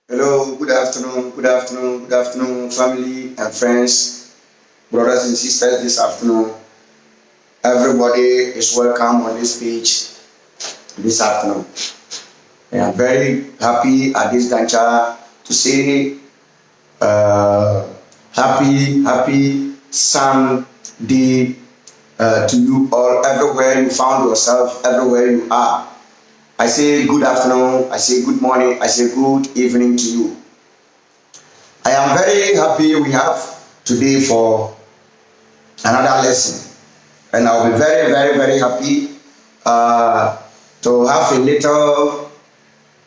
Hello, good afternoon, family and friends, brothers and sisters this afternoon. Everybody is welcome on this page this afternoon. I am very happy at this juncture to say uh, happy Sunday to you all, everywhere you found yourself, everywhere you are. I say good afternoon, I say good morning, I say good evening to you. I am very happy we have today for another lesson, and I'll be very happy to have a little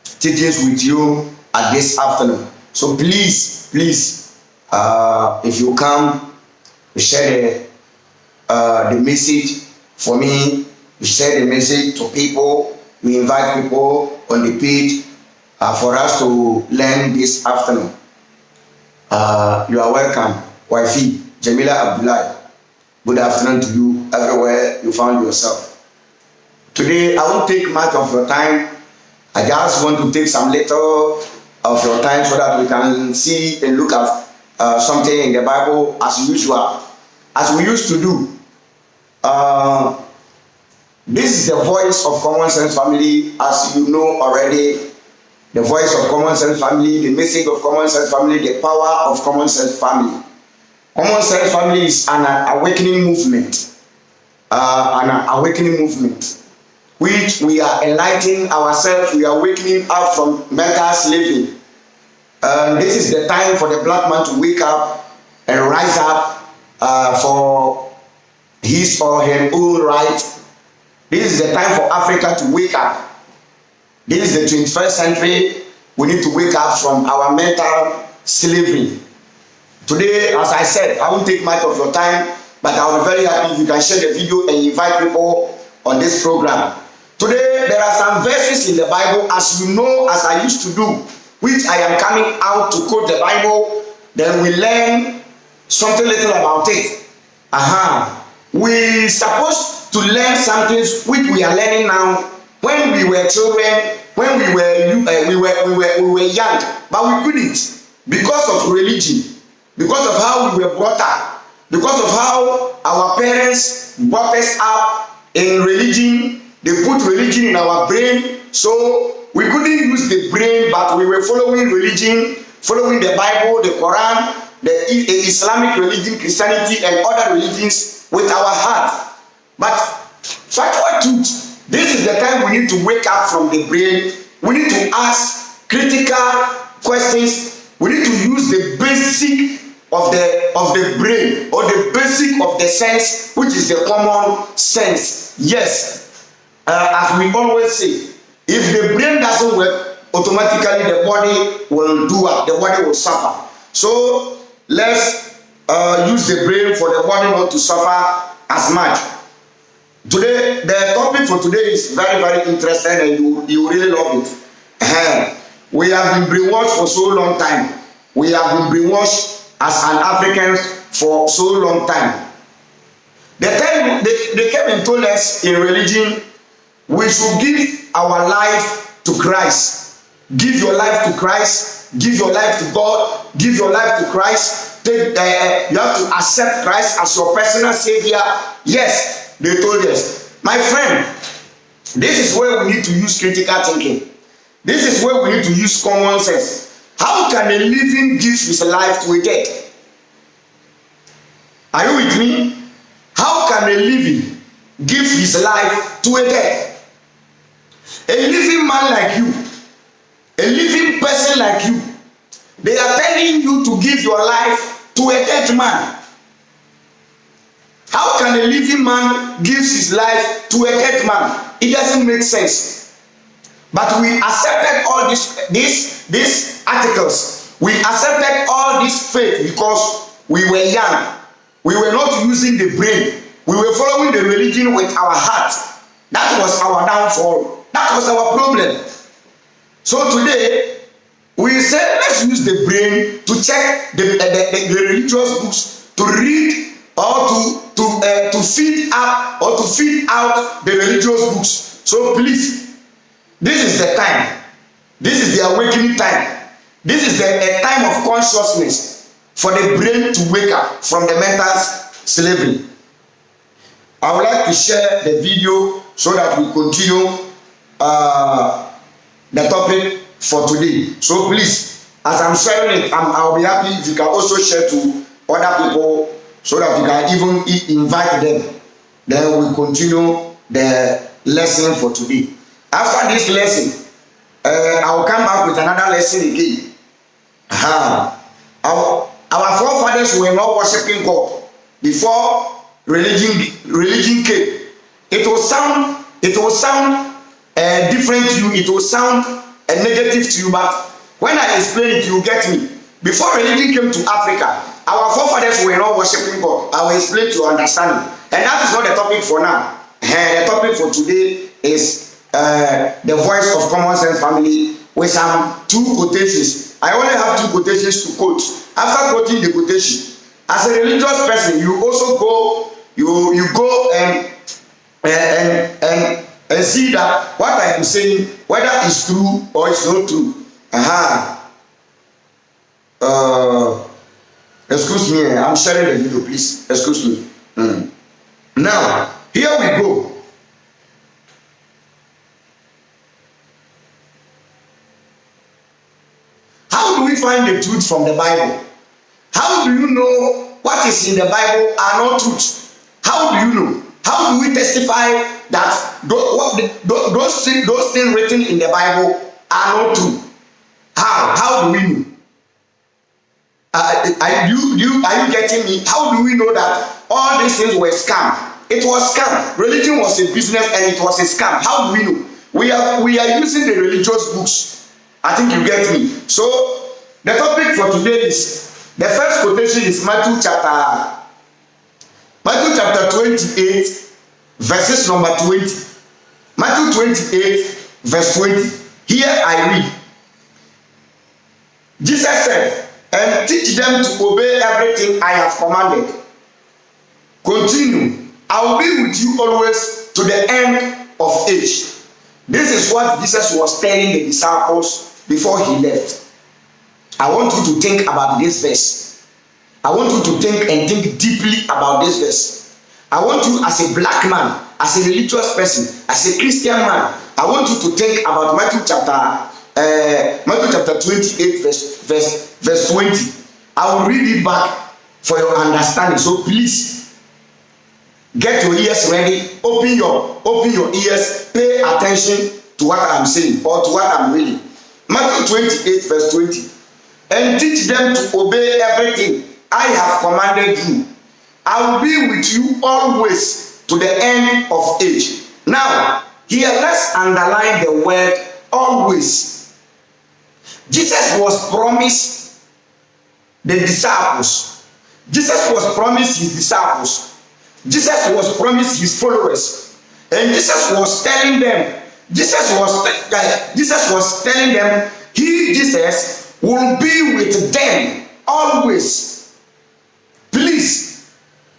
teachings with you at this afternoon. So please, if you come, share the message for me. You share the message to people. We invite people on the page for us to learn this afternoon. You are welcome, Wifey Jamila Abdullah. Good afternoon to you everywhere you found yourself. Today, I won't take much of your time. I just want to take some little of your time so that we can see and look at something in the Bible as usual, as we used to do. This is the voice of Common Sense Family, as you know already. The voice of Common Sense Family, the message of Common Sense Family, the power of Common Sense Family. Common Sense Family is an awakening movement, which we are enlightening ourselves, we are wakening up from mental slavery. This is the time for the black man to wake up and rise up for his or her own right. This is the time for Africa to wake up. This is the 21st century. We need to wake up from our mental slavery. Today, as I said, I won't take much of your time, but I will be very happy if you can share the video and invite people on this program. Today, there are some verses in the Bible, as you know, as I used to do, which I am coming out to quote the Bible. Then we learn something little about it. We supposed to learn something which we are learning now. When we were children, when we were young, but we couldn't because of religion, because of how we were brought up, because of how our parents brought us up in religion. They put religion in our brain, so we couldn't use the brain, but we were following religion, following the Bible, the Quran, the Islamic religion, Christianity, and other religions with our heart. But factual truth, this is the time we need to wake up from the brain. We need to ask critical questions. We need to use the basic of the brain, or the basic of the sense, which is the common sense. Yes, as we always say, if the brain doesn't work, automatically the body will do up. The body will suffer. So let's use the brain for the body not to suffer as much. Today, the topic for today is very interesting, and you really love it. We have been brainwashed for so long time. We have been brainwashed as an African for so long time. The time they came and told us in religion, we should give our life to Christ. Give your life to Christ. Give your life to God. Give your life to Christ. You have to accept Christ as your personal savior. Yes. They told us, my friend, this is where we need to use critical thinking. This is where we need to use common sense. How can a living give his life to a dead? Are you with me? How can a living give his life to a dead? A living man like you, a living person like you, they are telling you to give your life to a dead man. How can a living man give his life to a dead man? It doesn't make sense. But we accepted all these articles. We accepted all this faith because we were young. We were not using the brain. We were following the religion with our heart. That was our downfall. That was our problem. So today, we said let's use the brain to check the religious books, to read or to feed up or to feed out the religious books. So please, this is the time. This is the awakening time. This is a time of consciousness for the brain to wake up from the mental slavery. I would like to share the video so that we continue the topic for today. So please, as I'm sharing it, I'll be happy if you can also share to other people so that you can even invite them. Then we'll continue the lesson for today. After this lesson, I will come back with another lesson again. Our forefathers were not worshiping God before religion came. It will sound different to you. It will sound negative to you, but when I explain it, you get me. Before religion came to Africa, our forefathers were not worshiping God. I will explain to your understanding, and that is not the topic for now. The topic for today is the voice of Common Sense Family with some 2 quotations. I only have 2 quotations to quote. After quoting the quotation, as a religious person, you also go and see that what I am saying, whether it's true or it's not true. Excuse me, I'm sharing the video, please. Excuse me. Now, here we go. How do we find the truth from the Bible? How do you know what is in the Bible are not truth? How do you know? How do we testify that those things written in the Bible are not true? How do we know? Are you getting me? How do we know that all these things were scam? It was scam. Religion was a business and it was a scam. How do we know? We are using the religious books. I think you get me. So the topic for today is, the first quotation is Matthew chapter 28, verses number 20. Matthew 28, verse 20. Here I read. Jesus said, and teach them to obey everything I have commanded. Continue. I will be with you always to the end of age. This is what Jesus was telling the disciples before he left. I want you to think about this verse. I want you to think deeply about this verse. I want you, as a black man, as a religious person, as a Christian man, I want you to think about Matthew chapter 28, verse 20. I will read it back for your understanding. So please get your ears ready. Open your ears. Pay attention to what I'm saying or to what I'm reading. Matthew 28, verse 20. And teach them to obey everything I have commanded you. I will be with you always to the end of age. Now, here let's underline the word always. Jesus was promised the disciples. Jesus was promised his disciples. Jesus was promised his followers. And Jesus was telling them, Jesus was telling them, he, Jesus, will be with them always. Please,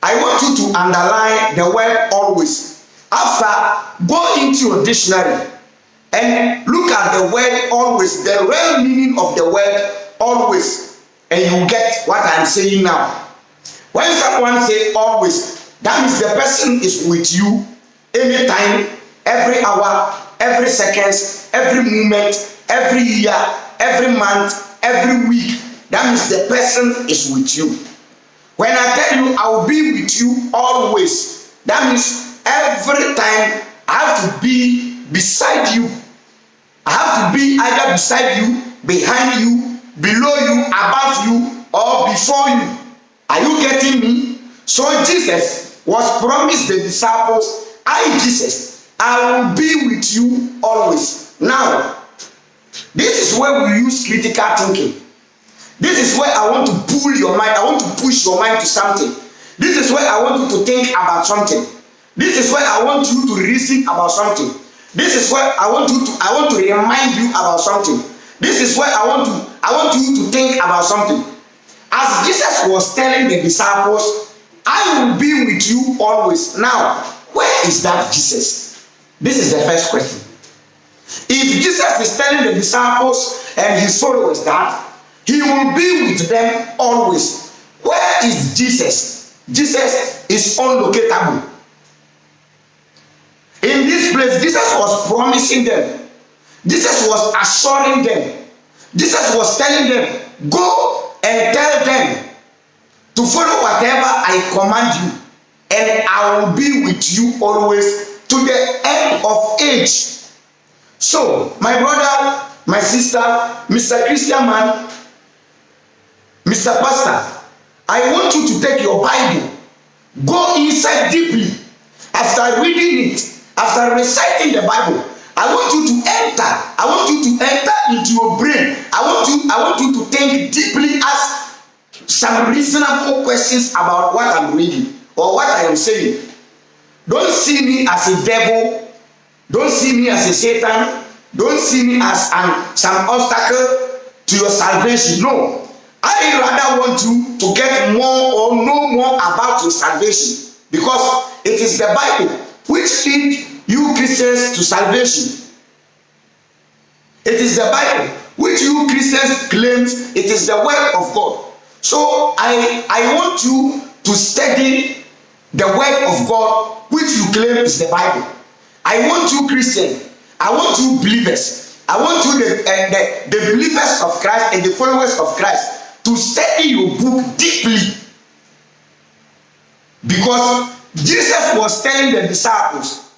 I want you to underline the word always. After, go into your dictionary and look at the word always, the real meaning of the word always, and you get what I'm saying now. When someone say always, that means the person is with you anytime, every hour, every seconds, every moment, every year, every month, every week. That means the person is with you. When I tell you I will be with you always, that means every time I have to be beside you. I have to be either beside you, behind you, below you, above you, or before you. Are you getting me? So Jesus was promised the disciples, Jesus, I will be with you always. Now, this is where we use critical thinking. This is where I want to pull your mind. I want to push your mind to something. This is where I want you to think about something. This is where I want you to reason about something. This is where I want to remind you about something. This is where I want you to think about something. As Jesus was telling the disciples, I will be with you always. Now, where is that Jesus? This is the first question. If Jesus is telling the disciples and his followers that He will be with them always. Where is Jesus? Jesus is unlocatable. In this place, Jesus was promising them. Jesus was assuring them. Jesus was telling them, go and tell them to follow whatever I command you, and I will be with you always to the end of age. So, my brother, my sister, Mr. Christian man, Mr. Pastor, I want you to take your Bible, go inside deeply. After reading it, after reciting the Bible, I want you to enter. I want you to enter into your brain. I want you to think deeply, ask some reasonable questions about what I'm reading or what I am saying. Don't see me as a devil. Don't see me as a Satan. Don't see me as some obstacle to your salvation. No. I rather want you to get more or know more about your salvation, because it is the Bible which leads you Christians to salvation. It is the Bible which you Christians claim it is the word of God. So I want you to study the word of God which you claim is the Bible. I want you Christians, I want you believers, I want you the believers of Christ and the followers of Christ to study your book deeply, because Jesus was telling the disciples,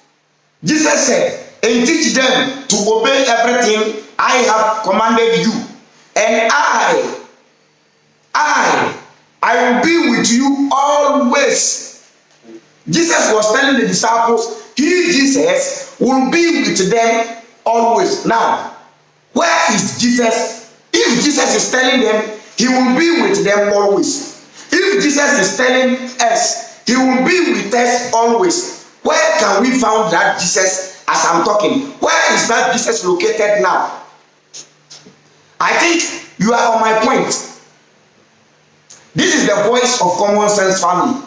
Jesus said, and teach them to obey everything I have commanded you, and I will be with you always. Jesus was telling the disciples, he, Jesus, will be with them always. Now, where is Jesus? If Jesus is telling them he will be with them always, if Jesus is telling us he will be with us always, where can we find that Jesus as I'm talking? Where is that Jesus located now? I think you are on my point. This is the voice of Common Sense Family.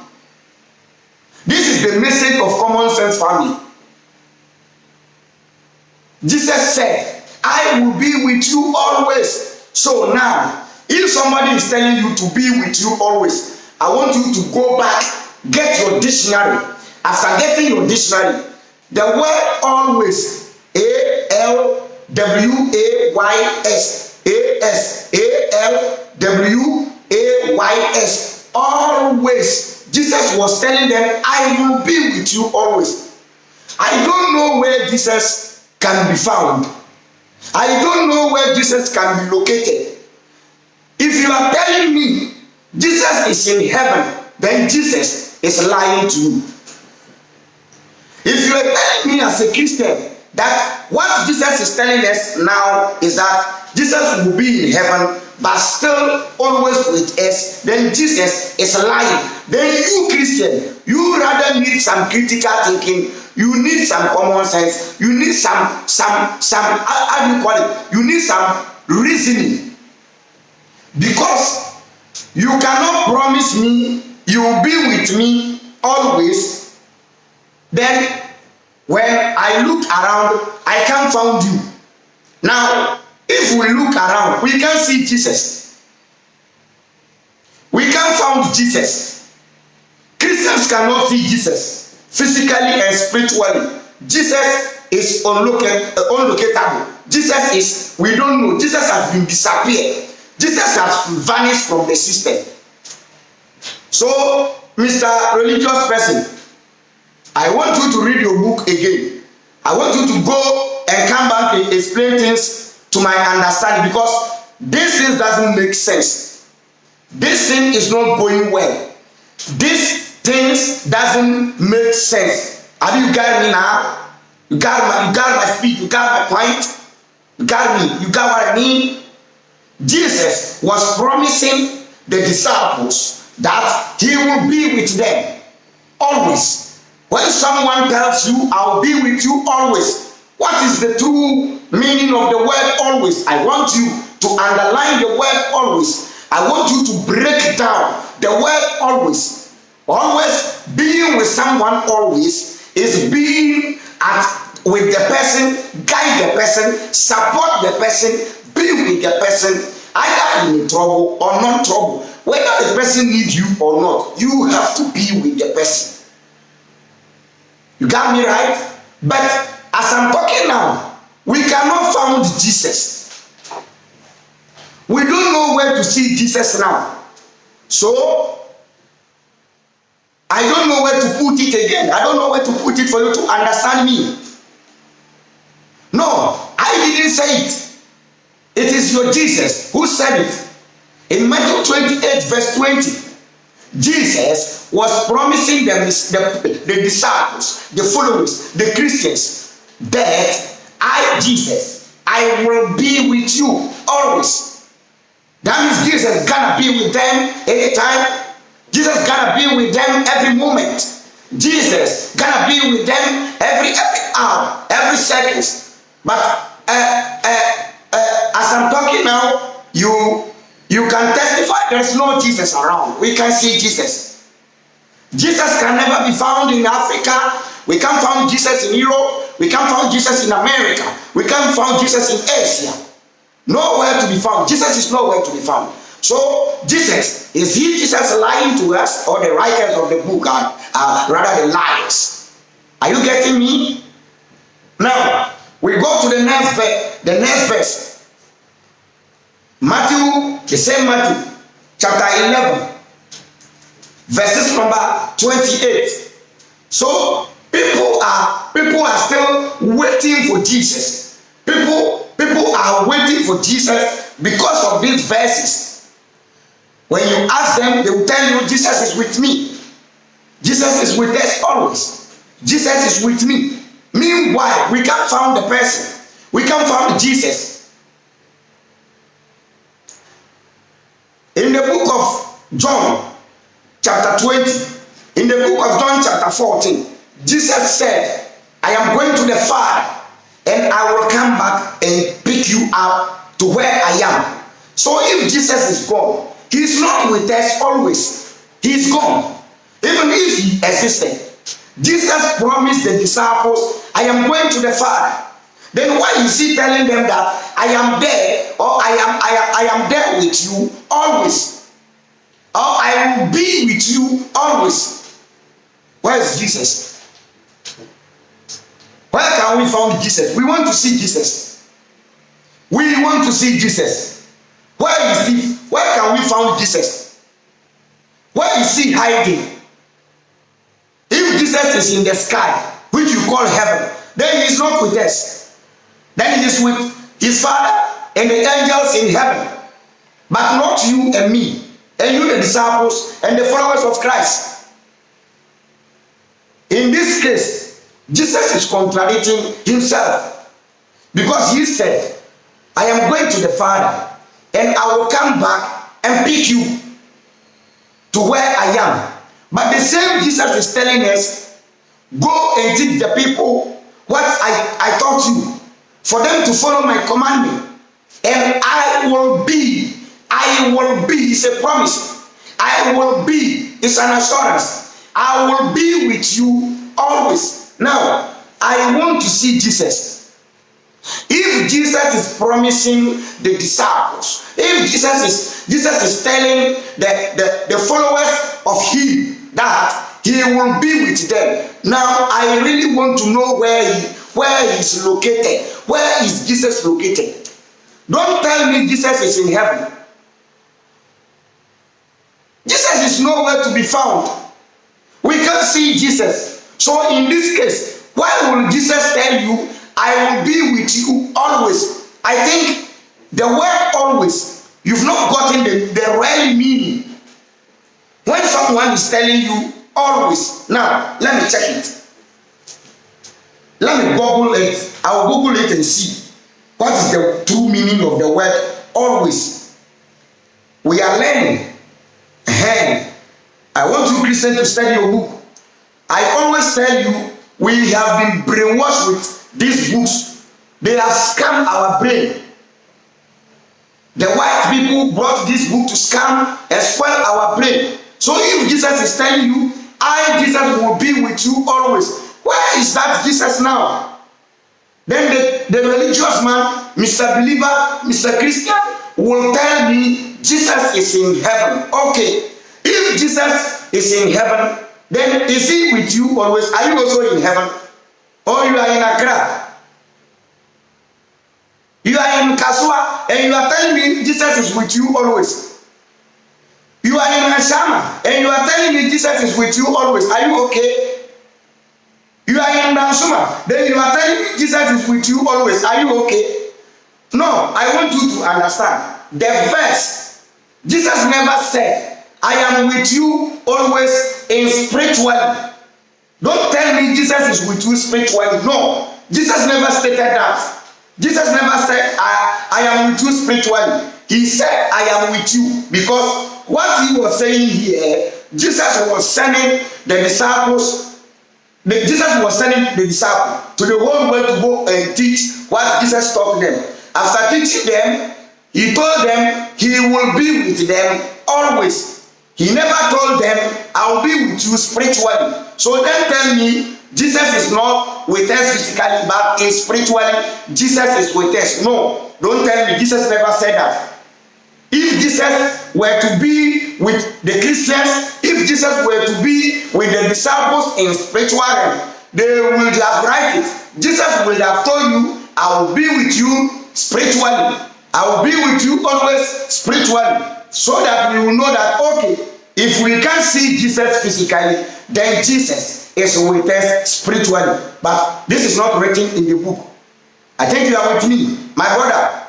This is the message of Common Sense Family. Jesus said, I will be with you always. So now, if somebody is telling you to be with you always, I want you to go back, get your dictionary. After getting your dictionary, the word always, ALWAYS, ALWAYS, always. Jesus was telling them, I will be with you always. I don't know where Jesus can be found. I don't know where Jesus can be located. If you are telling me Jesus is in heaven, then Jesus is lying to you. If you are telling me as a Christian that what Jesus is telling us now is that Jesus will be in heaven but still always with us, then Jesus is lying. Then you Christian, you rather need some critical thinking, you need some common sense, you need some how do you call it? You need some reasoning. Because you cannot promise me you will be with me always, then when I look around, I can't find you. Now, if we look around, we can't see Jesus. We can't find Jesus. Christians cannot see Jesus physically and spiritually. Jesus is unlocatable. Jesus is, we don't know. Jesus has been disappeared. Jesus has vanished from the system. So, Mr. Religious person, I want you to read your book again. I want you to go and come back and explain things to my understanding, because this thing doesn't make sense. This thing is not going well. This thing doesn't make sense. Have you got me now? You got my speech, you got my point, you got me, you got what I mean? Jesus was promising the disciples that he will be with them always. When someone tells you, I'll be with you always, what is the true meaning of the word always? I want you to underline the word always. I want you to break down the word always. Always being with someone always is being with the person, guide the person, support the person, be with the person either in trouble or non trouble, whether the person needs you or not, you have to be with the person. You got me right? But as I'm talking now, we cannot find Jesus. We don't know where to see Jesus now. So I don't know where to put it again. I don't know where to put it for you to understand me. No, I didn't say it. It is your Jesus who said it. In Matthew 28 verse 20, Jesus was promising the disciples, the followers, the Christians, that I, Jesus, I will be with you always. That means Jesus gonna be with them anytime. Jesus gonna be with them every moment. Jesus gonna be with them every hour, every second. But as I'm talking now, you can testify there's no Jesus around. We can see Jesus. Jesus can never be found in Africa. We can't find Jesus in Europe. We can't find Jesus in America. We can't find Jesus in Asia. Nowhere to be found. Jesus is nowhere to be found. So Jesus, is he Jesus lying to us, or the writers of the book are rather the liars? Are you getting me? Now we go to the next verse. Matthew, the same Matthew, chapter 11, verses number 28. So people are still waiting for Jesus. People are waiting for Jesus because of these verses. When you ask them, they will tell you, Jesus is with me. Jesus is with us always. Jesus is with me. Meanwhile, we can't find the person. We can't find Jesus. In the book of John, chapter 20, in the book of John, chapter 14, Jesus said, I am going to the Father, and I will come back and pick you up to where I am. So if Jesus is gone, he is not with us always. He is gone. Even if he existed, Jesus promised the disciples, I am going to the Father. Then why is he telling them that I am there, or I am there with you always, or I will be with you always? Where is Jesus? Where can we find Jesus? We want to see Jesus. We want to see Jesus. Where is he? Where can we find Jesus? Where is he hiding? If Jesus is in the sky, which you call heaven, then he is not with us. Then he is with his Father and the angels in heaven, but not you and me, and you the disciples and the followers of Christ. In this case, Jesus is contradicting himself, because he said, I am going to the Father, and I will come back and pick you to where I am. But the same Jesus is telling us, go and teach the people what I taught you, for them to follow my commandment, and I will be, it's a promise. I will be, it's an assurance. I will be with you always. Now, I want to see Jesus. If Jesus is promising the disciples, if Jesus is telling the followers of him that he will be with them, now I really want to know where he's located. Where is Jesus located? Don't tell me Jesus is in heaven. Jesus is nowhere to be found. We can't see Jesus. So in this case, why will Jesus tell you, I will be with you always? I think the word always, you've not gotten the real meaning. When someone is telling you always, now let me check it. Let me Google it. I will Google it and see what is the true meaning of the word always. We are learning. I want you Christians to study your book. I always tell you, we have been brainwashed with these books. They have scammed our brain. The white people brought this book to scam and spoil our brain. So if Jesus is telling you, I, Jesus, will be with you always, where is that Jesus now? Then the religious man, Mr. Believer, Mr. Christian, will tell me Jesus is in heaven. Okay, if Jesus is in heaven, then is he with you always? Are you also in heaven? Or you are in Accra? You are in Kasua and you are telling me Jesus is with you always. You are in Ashama and you are telling me Jesus is with you always. Are you okay? You are in Dansuma, then you are telling me Jesus is with you always. Are you okay? No, I want you to understand. The verse, Jesus never said, I am with you always in spirituality. Don't tell me Jesus is with you spiritually. No, Jesus never stated that. Jesus never said, I am with you spiritually. He said, I am with you. Because what he was saying here, Jesus was sending the disciples. Jesus was sending the disciples to the whole world to go and teach what Jesus taught them. After teaching them, he told them he will be with them always. He never told them, I will be with you spiritually. So then tell me, Jesus is not with us physically, but in spiritually, Jesus is with us. No, don't tell me. Jesus never said that. If Jesus were to be with the Christians, if Jesus were to be with the disciples in spiritual realm, they would have written it. Jesus would have told you, I will be with you spiritually. I will be with you always spiritually. So that we will know that, okay, if we can't see Jesus physically, then Jesus is with us spiritually. But this is not written in the book. I think you are with me, my brother.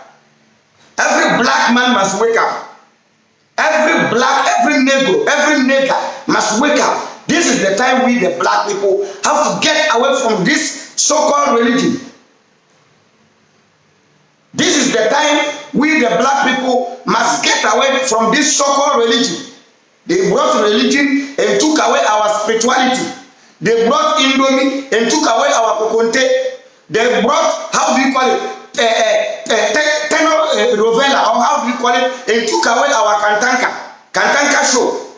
Every black man must wake up. Every nigger must wake up. This is the time we, the black people, have to get away from this so-called religion. This is the time we, the black people, must get away from this so-called religion. They brought religion and took away our spirituality. They brought Indomie and took away our kokonte. They brought, how do you call it? Rovella, or how do you call it? And took away our Kantanka show.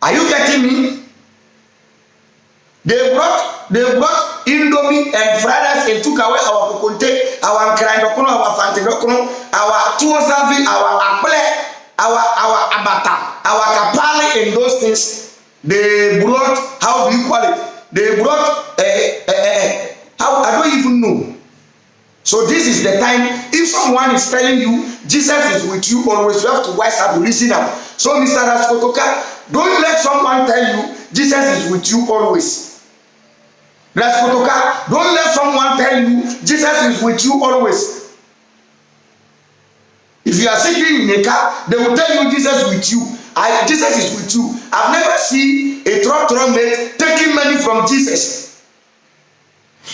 Are you getting me? They brought Indomie and fried rice and took away our kokonte, our Nkrandokono, our Fantidokono, our Tuosavi, our Apple, our Abata, our Kapali, and those things. They brought, how do you call it? They brought how, I don't even know. So this is the time. If someone is telling you Jesus is with you always, you have to wise up, listen up. So Mr. Raskotoka, don't let someone tell you Jesus is with you always. Raskotoka, don't let someone tell you Jesus is with you always. If you are sitting in a car, they will tell you Jesus is with you. Jesus is with you. I've never seen a truck mate taking money from Jesus.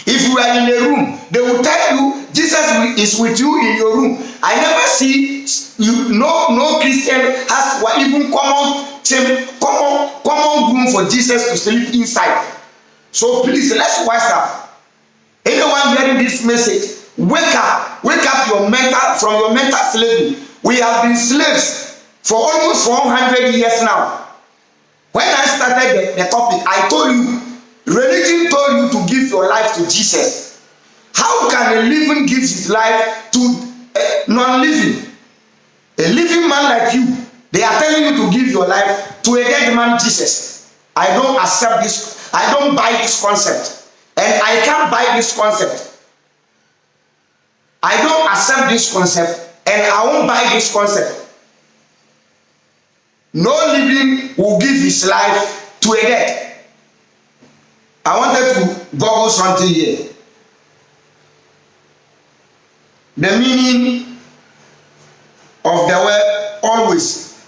If you are in a room, they will tell you Jesus is with you in your room. I never see you. No Christian has even common room for Jesus to sleep inside. So please, let's wise up. Anyone hearing this message, wake up from your mental slavery. We have been slaves for almost 400 years now. When I started the topic, I told you, religion told you to give your life to Jesus. How can a living give his life to a non-living? A living man like you, they are telling you to give your life to a dead man, Jesus. I don't accept this. I don't buy this concept. And I can't buy this concept. I don't accept this concept. And I won't buy this concept. No living will give his life to a dead. I wanted to Google something here. The meaning of the word always.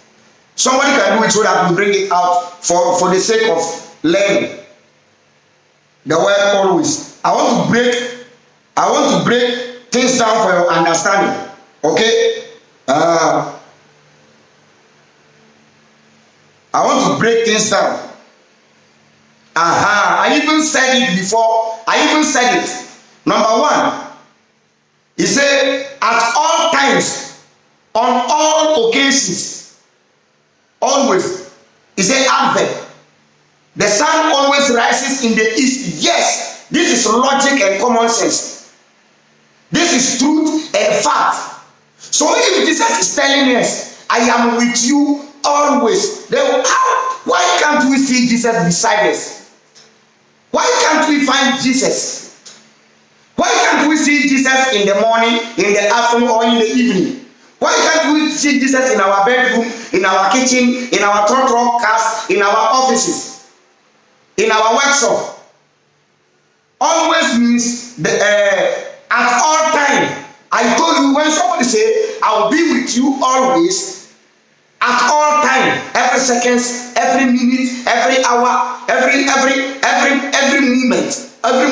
Somebody can do it so that we bring it out for the sake of learning. The word always. I want to break things down for your understanding. Okay? I want to break things down. I even said it before. Number one, he said, at all times, on all occasions, always. He said, advent. The sun always rises in the east. Yes, this is logic and common sense. This is truth and fact. So if Jesus is telling us, I am with you always, then why can't we see Jesus beside us? Why can't we find Jesus? Why can't we see Jesus in the morning, in the afternoon, or in the evening? Why can't we see Jesus in our bedroom, in our kitchen, in our truck cars, in our offices, in our workshop? Always means at all time. I told you, when somebody say, I'll be with you always, at all time, every seconds, every minute, every hour, every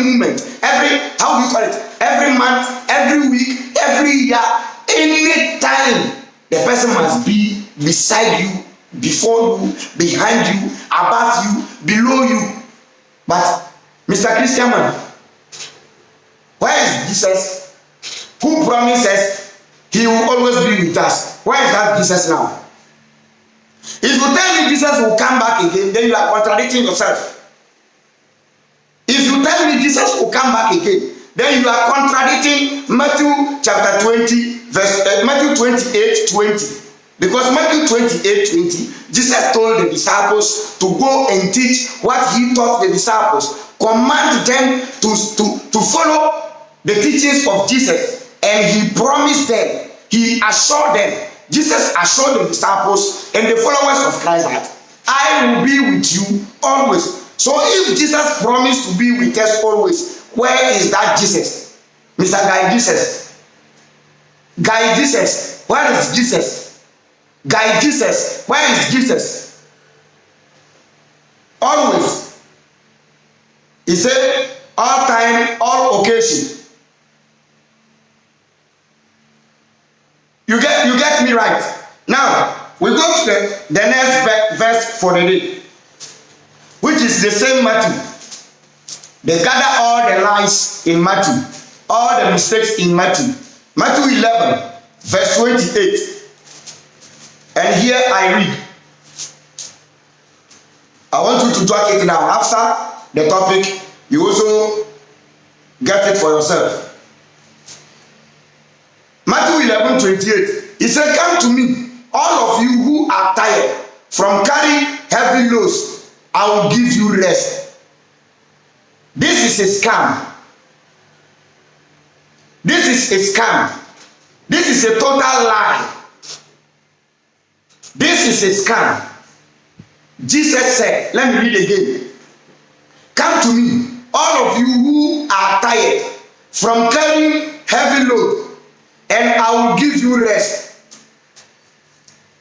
moment, every, how do you call it, every month, every week, every year, any time, the person must be beside you, before you, behind you, above you, below you. But Mr. Christian man, where is Jesus, who promises he will always be with us? Where is that Jesus now? If you tell me Jesus will come back again, then you are contradicting yourself. If you tell me Jesus will come back again, then you are contradicting Matthew chapter 20, Matthew 28:20. Because Matthew 28:20, Jesus told the disciples to go and teach what he taught the disciples, command them to follow the teachings of Jesus, and he promised them, he assured them, Jesus assured the disciples and the followers of Christ that I will be with you always. So if Jesus promised to be with us always, where is that Jesus? Mr. Guy Jesus. Guy Jesus. Where is Jesus? Guy Jesus. Where is Jesus? Always. He said, all time, all occasion. You get me right. Now, we go to the next verse for the day, which is the same Matthew. They gather all the lies in Matthew, all the mistakes in Matthew. Matthew 11, verse 28. And here I read. I want you to jot it down. After the topic, you also get it for yourself. Matthew 11:28. He said, come to me, all of you who are tired from carrying heavy loads, I will give you rest. This is a scam. This is a scam. This is a total lie. This is a scam. Jesus said, let me read again. Come to me, all of you who are tired from carrying heavy load, and I will give you rest.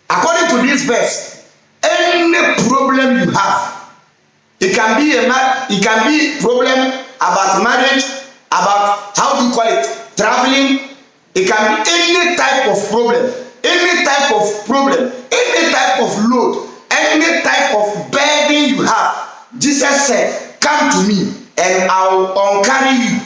According to this verse, any problem you have, it can be problem about marriage, about, how do you call it, traveling. It can be any type of problem, any type of load, any type of burden you have. Jesus said, come to me and I will uncarry you.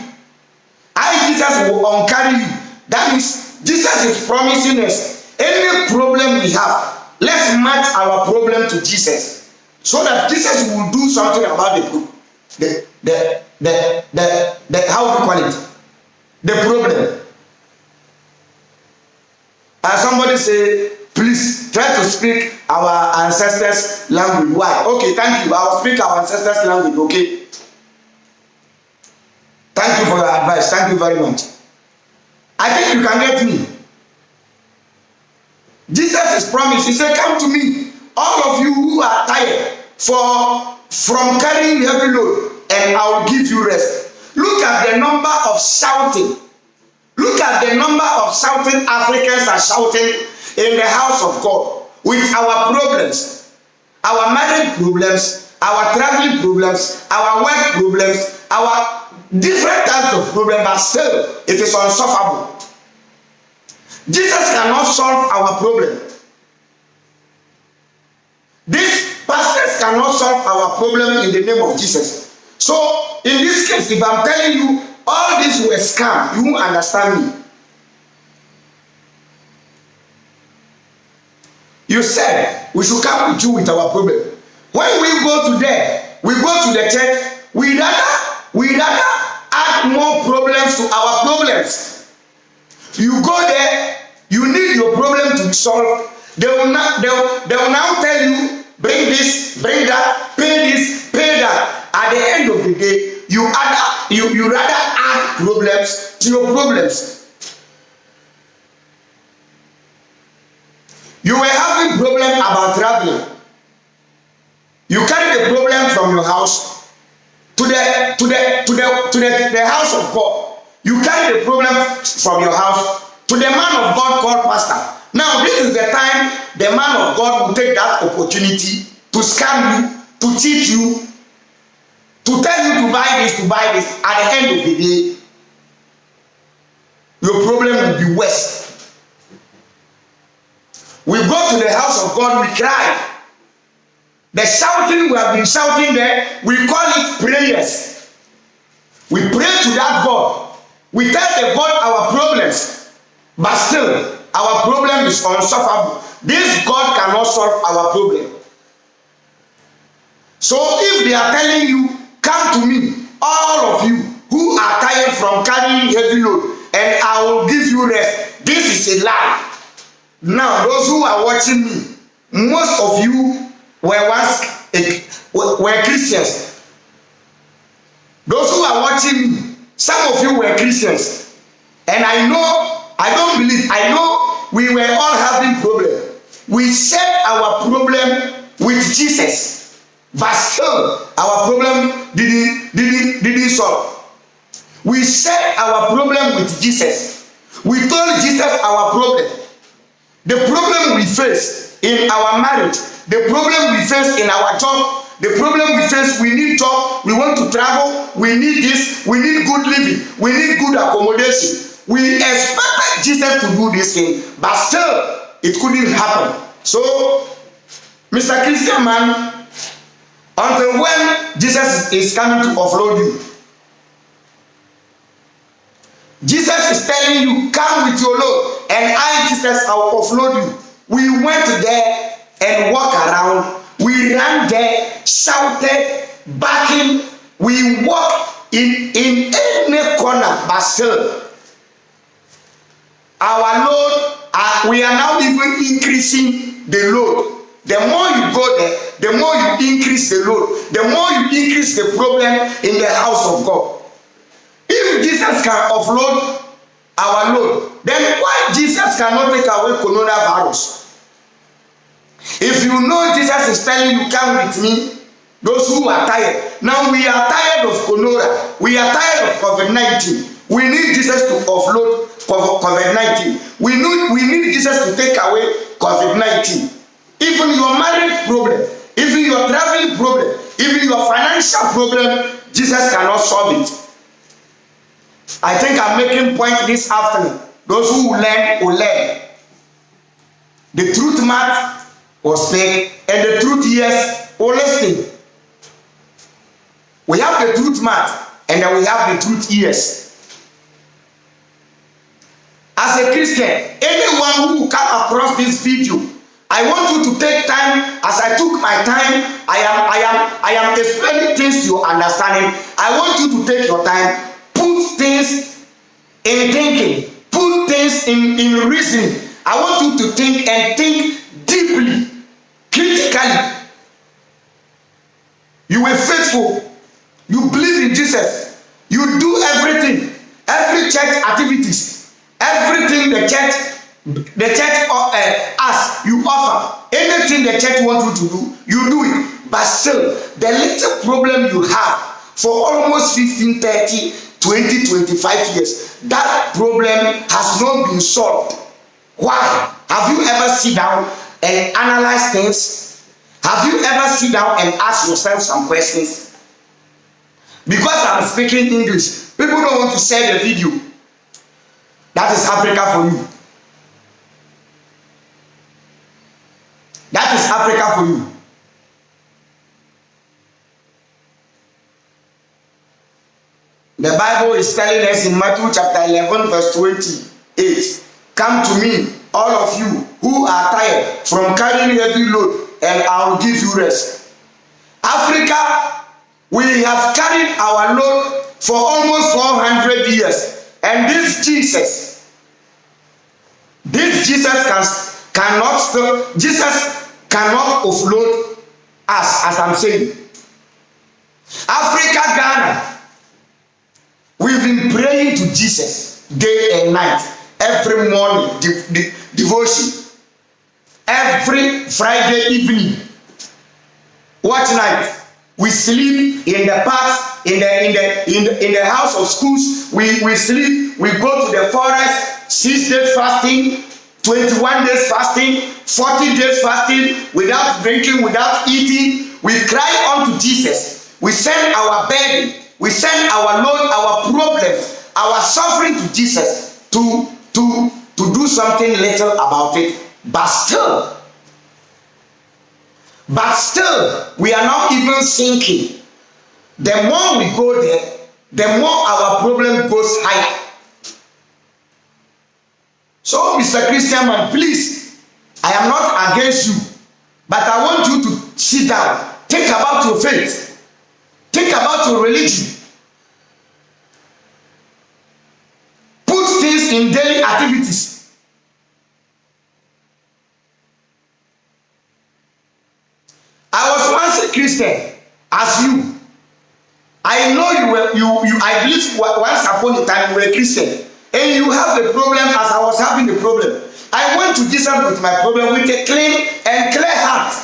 Jesus will uncarry you. That means Jesus is promising us, any problem we have, let's match our problem to Jesus, so that Jesus will do something about the how do you call it, the problem. And somebody say, please try to speak our ancestors' language. Why? Okay, thank you. I will speak our ancestors' language. Okay. Thank you for your advice. Thank you very much. I think you can get me. Jesus is promised. He said, come to me, all of you who are tired from carrying heavy load, and I will give you rest. Look at the number of shouting. Look at the number of shouting Africans are shouting in the house of God with our problems, our marriage problems, our traveling problems, our work problems, our different types of problems, but still it is unsufferable. Jesus cannot solve our problem. These pastors cannot solve our problem in the name of Jesus. So in this case, if I'm telling you all this were scam, you won't understand me. You said we should come with you with our problem. When we go to there, we go to the church, we rather add more problems to our problems. You go there, you need need your problem to be solved, they will now tell you, bring this, bring that, pay this, pay that. At the end of the day, you rather add problems to your problems. You were having problem about traveling. You carry the problem from your house to the house of God. You carry the problem from your house to the man of God called pastor. Now this is the time the man of God will take that opportunity to scam you, to cheat you, to tell you to buy this, to buy this. At the end of the day, your problem will be worse. We go to the house of God, we cry. The shouting we have been shouting there, we call it prayers. We pray to that God. We tell the God our problems, but still our problem is unsolvable. This God cannot solve our problem. So if they are telling you, come to me, all of you who are tired from carrying heavy load, and I will give you rest, this is a lie. Now those who are watching me, most of you were were Christians. Those who are watching me, some of you were Christians, and I know we were all having problem. We shared our problem with Jesus, but still our problem didn't solve. We shared our problem with Jesus. We told Jesus our problem. The problem we face in our marriage, the problem we face in our job, the problem we face, we need job, we want to travel, we need this, we need good living, we need good accommodation. We expected Jesus to do this thing, but still it couldn't happen. So, Mr. Christian man, until when Jesus is coming to offload you? Jesus is telling you, come with your load, and I, Jesus, I will offload you. We went there and walked around. We ran there, shouted, barking. We walked in any corner, but still, our load, we are now even increasing the load. The more you go there, the more you increase the load, the more you increase the problem in the house of God. If Jesus can offload our load, then why Jesus cannot take away coronavirus? If you know Jesus is telling you, come with me, those who are tired. Now we are tired of corona. We are tired of COVID-19. We need Jesus to offload COVID-19. We need Jesus to take away COVID-19. Even your marriage problem, even your traveling problem, even your financial problem, Jesus cannot solve it. I think I'm making point this afternoon. Those who learn will learn. The truth math will speak, and the truth yes will listen. We have the truth math, and then we have the truth yes. As a Christian, anyone who come across this video, I want you to take time. As I took my time, I am explaining things to your understanding. I want you to take your time. Put things in thinking, put things in reasoning. I want you to think and think deeply, critically. You were faithful, you believe in Jesus, you do everything, every church activities, everything the church asks, you offer. Anything the church wants you to do, you do it. But still, the little problem you have for almost 15, 30, 20, 25 years, that problem has not been solved. Why? Have you ever sit down and analyze things? Have you ever sit down and ask yourself some questions? Because I'm speaking English, people don't want to share the video. That is Africa for you. That is Africa for you. The Bible is telling us in Matthew chapter 11 verse 28, come to me, all of you who are tired from carrying heavy load, and I will give you rest. Africa, we have carried our load for almost 400 years, and this If Jesus cannot offload us, as I'm saying. Africa, Ghana, we've been praying to Jesus day and night, every morning, devotion, every Friday evening, watch night. We sleep in the parks, in the house of schools. We sleep. We go to the forest. 6 days fasting, 21 days fasting, 40 days fasting, without drinking, without eating. We cry unto Jesus. We send our burden. We send our load, our problems, our suffering to Jesus to do something little about it. But still, we are not even sinking. The more we go there, the more our problem goes higher. So, Mr. Christian man, please, I am not against you, but I want you to sit down, think about your faith, think about your religion, put things in daily activities. I was once a Christian, as you. I know I believe once upon a time you were a Christian, and you have the problem as I was having the problem. I went to Jesus with my problem with a clean and clear heart,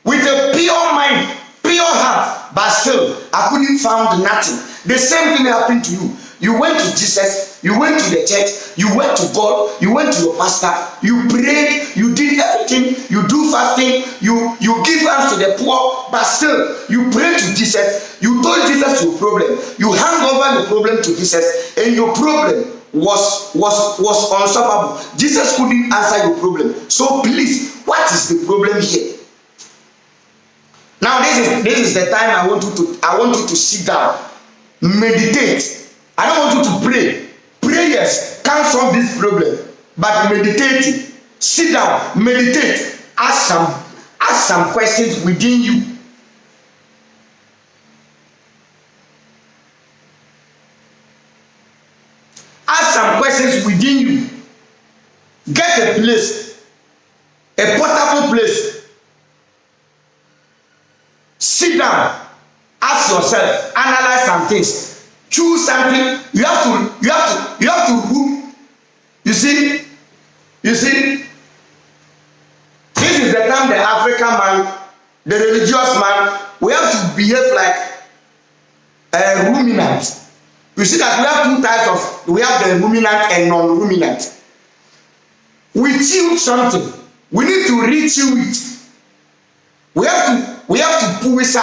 with a pure mind, pure heart, but still I couldn't find nothing. The same thing happened to you. You went to Jesus, you went to the church, you went to God, you went to your pastor, you prayed, you did everything, you do fasting, you give alms to the poor, but still you prayed to Jesus, you told Jesus your problem, you hand over the problem to Jesus, and your problem was unsolvable. Jesus couldn't answer your problem. So please, what is the problem here? Now this is the time I want you to sit down, meditate. I don't want you to pray. Prayers can't solve this problem, but meditating, sit down, meditate, ask some questions within you. Ask some questions within you. Get a place, a portable place. Sit down, ask yourself, analyze some things. Choose something. You have to rule. You see, this is the time the African man, the religious man, we have to behave like a ruminant. You see that we have two types of, we have the ruminant and non-ruminant. We chew something, we need to re-chew it. We have to puisa.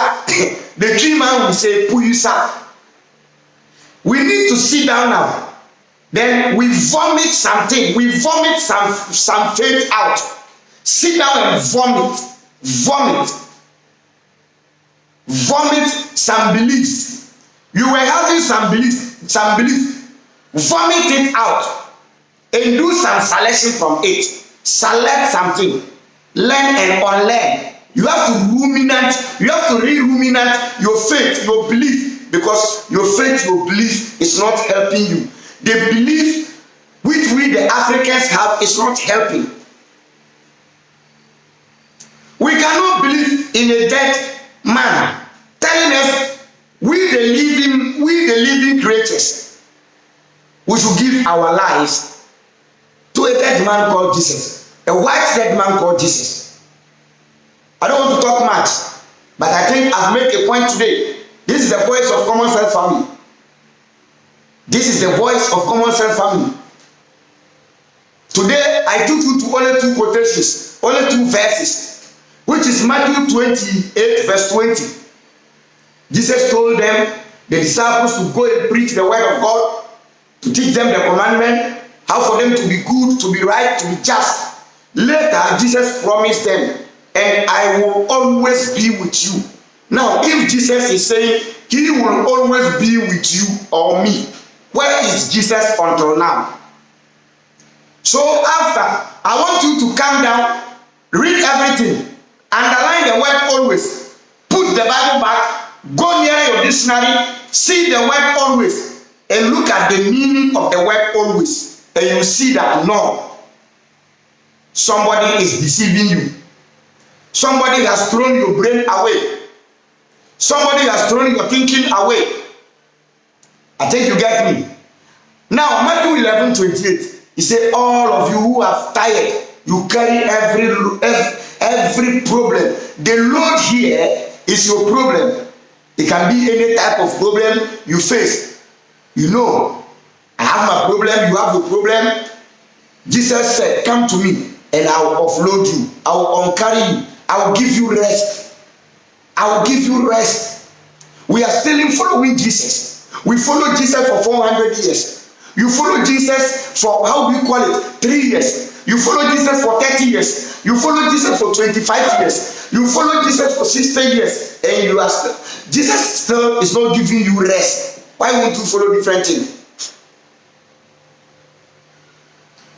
The tree man will say puisa. We need to sit down now. Then we vomit something. We vomit some faith out. Sit down and vomit. Vomit some beliefs. You were having some beliefs. Vomit it out. And do some selection from it. Select something. Learn and unlearn. You have to ruminate. You have to re-ruminate your faith, your belief. Because your faith, your belief is not helping you. The belief which we the Africans have is not helping. We cannot believe in a dead man telling us we the living creatures, we should give our lives to a dead man called Jesus, a white dead man called Jesus. I don't want to talk much, but I think I've made a point today. This is the voice of Common Sense Family. This is the voice of Common Sense Family. Today, I took you to only two quotations, only two verses, which is Matthew 28, verse 20. Jesus told them, the disciples, to go and preach the word of God, to teach them the commandment, how for them to be good, to be right, to be just. Later, Jesus promised them, and I will always be with you. Now, if Jesus is saying he will always be with you or me, where is Jesus until now? So after, I want you to calm down, read everything, underline the word always, put the Bible back, go near your dictionary, see the word always, and look at the meaning of the word always, and you see that no, somebody is deceiving you. Somebody has thrown your brain away. Somebody has thrown your thinking away. I think you get me. Now, Matthew 11:28, he said, all of you who are tired, you carry every problem. The load here is your problem. It can be any type of problem you face. You know, I have my problem, you have your problem. Jesus said, come to me and I will offload you. I will uncarry you. I will give you rest. I will give you rest. We are still following Jesus. We follow Jesus for 400 years. You follow Jesus for, how do you call it, 3 years. You follow Jesus for 30 years. You follow Jesus for 25 years. You follow Jesus for 60 years. And you are still, Jesus still is not giving you rest. Why won't you follow different things?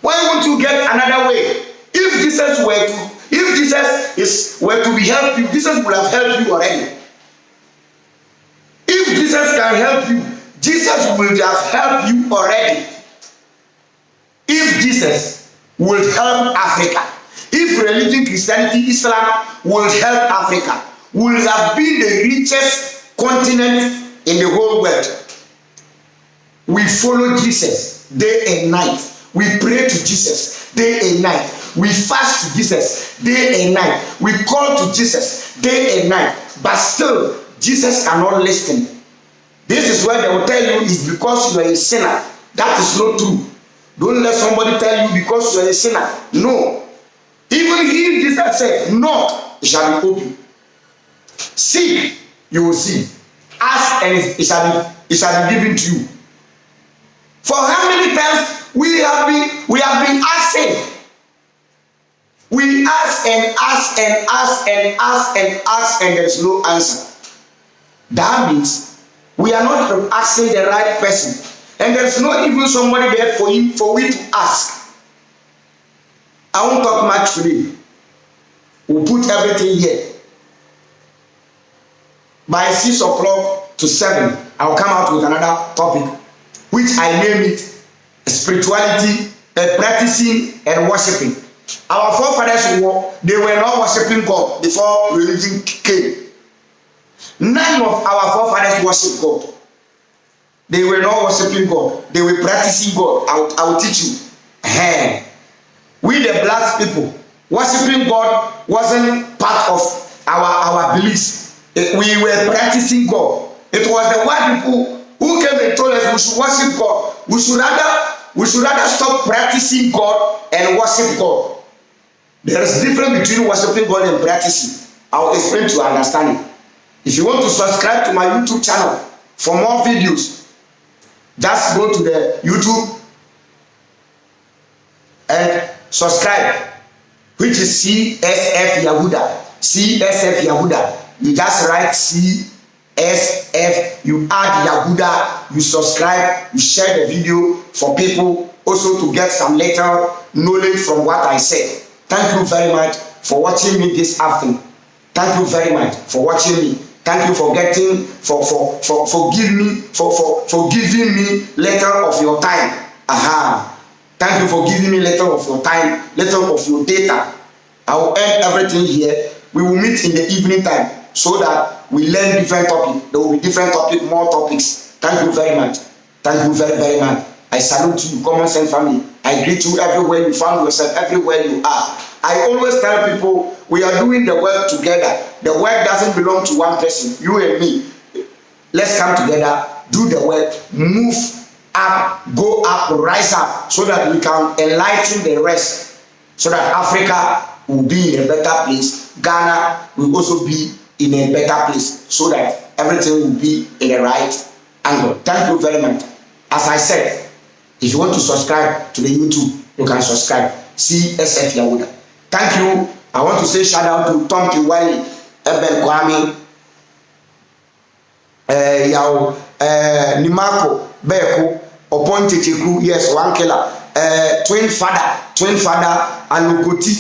Why won't you get another way? If Jesus were to be help you, Jesus would have helped you already. If Jesus can help you, Jesus will have helped you already. If Jesus will help Africa, if religion, Christianity, Islam will help Africa, will have been the richest continent in the whole world. We follow Jesus day and night. We pray to Jesus day and night. We fast to Jesus day and night. We call to Jesus day and night. But still, Jesus cannot listen. This is where they will tell you is because you are a sinner. That is not true. Don't let somebody tell you because you are a sinner. No. Even he, Jesus said, knock, it shall be open. Seek, you will see. Ask, and it shall be given to you. For how many times we have been asking? We ask and ask and ask and ask and ask, and there is no answer. That means we are not asking the right person, and there is not even somebody there for we to ask. I won't talk much today. We'll put everything here. By 6 o'clock to 7, I'll come out with another topic, which I name it spirituality, practicing and worshiping. Our forefathers they were not worshiping God before religion came. None of our forefathers worshiped God. They were not worshiping God. They were practicing God. I will teach you. We the black people, worshiping God wasn't part of our beliefs. We were practicing God. It was the white people who came and told us we should worship God. We should rather stop practicing God and worship God. There is a difference between worshiping God and practicing. I will explain to you understanding. If you want to subscribe to my YouTube channel for more videos, just go to the YouTube and subscribe, which is CSF Yahuda. CSF Yahuda. You just write CSF, you add Yahuda, you subscribe, you share the video for people also to get some little knowledge from what I said. Thank you very much for watching me this afternoon. Thank you very much for watching me. Thank you for giving me little of your time. Thank you for giving me little of your time, little of your data. I will end everything here. We will meet in the evening time so that we learn different topics. There will be different topics, more topics. Thank you very much. Thank you very, very much. I salute you, Common Sense family. I greet you everywhere you find yourself, everywhere you are. I always tell people we are doing the work together. The work doesn't belong to one person, you and me. Let's come together, do the work, move up, go up, rise up, so that we can enlighten the rest, so that Africa will be in a better place. Ghana will also be in a better place, so that everything will be in the right angle. Thank you very much. As I said, if you want to subscribe to the YouTube, you can subscribe. CSF Yahuda. Thank you. I want to say shout out to Tom Kiwali, Eben Kwame, Nimako, Beko, Opon Chichiku, yes, one killer, twin father, Alukoti,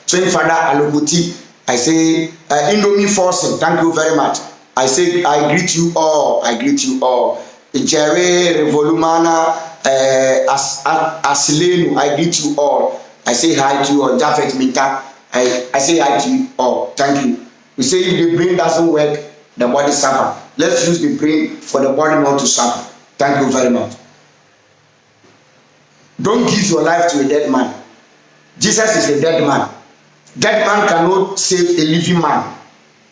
twin father, Alukoti. I say, Indomie Forcing, thank you very much. I say, I greet you all. Jerry, Revolumana, Asilenu, I greet you all. I say hi to you, or Japhet Minta. I say hi to you. Oh, thank you. We say if the brain doesn't work, the body suffer. Let's use the brain for the body not to suffer. Thank you very much. Don't give your life to a dead man. Jesus is a dead man. Dead man cannot save a living man.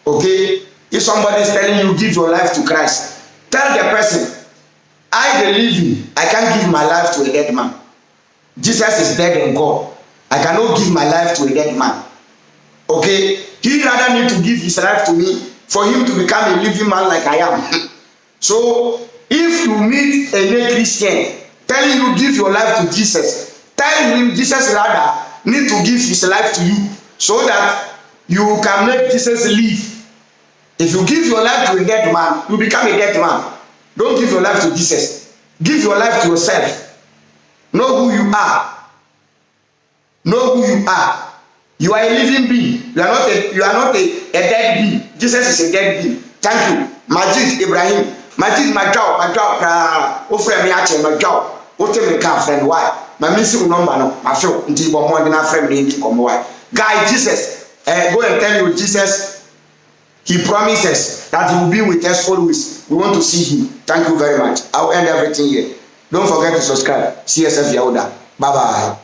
Okay? If somebody is telling you give your life to Christ, tell the person, I the living, I can't give my life to a dead man. Jesus is dead and gone. I cannot give my life to a dead man. Okay? He rather need to give his life to me for him to become a living man like I am. So, if you meet a new Christian telling you give your life to Jesus, tell him Jesus rather need to give his life to you so that you can make Jesus live. If you give your life to a dead man, you become a dead man. Don't give your life to Jesus. Give your life to yourself. Know who you are. Know who you are. You are a living being. You are not a dead being. Jesus is a dead being. Thank you. Majid Ibrahim. Majid Majau. Ofre me ache Majau. Ote me ka friend why? My missing number no. I feel until you more than a friend me to come why. Guy Jesus. Go and tell you Jesus. He promises that he will be with us always. We want to see him. Thank you very much. I'll end everything here. Don't forget to subscribe. CSF Yahuda. Bye bye.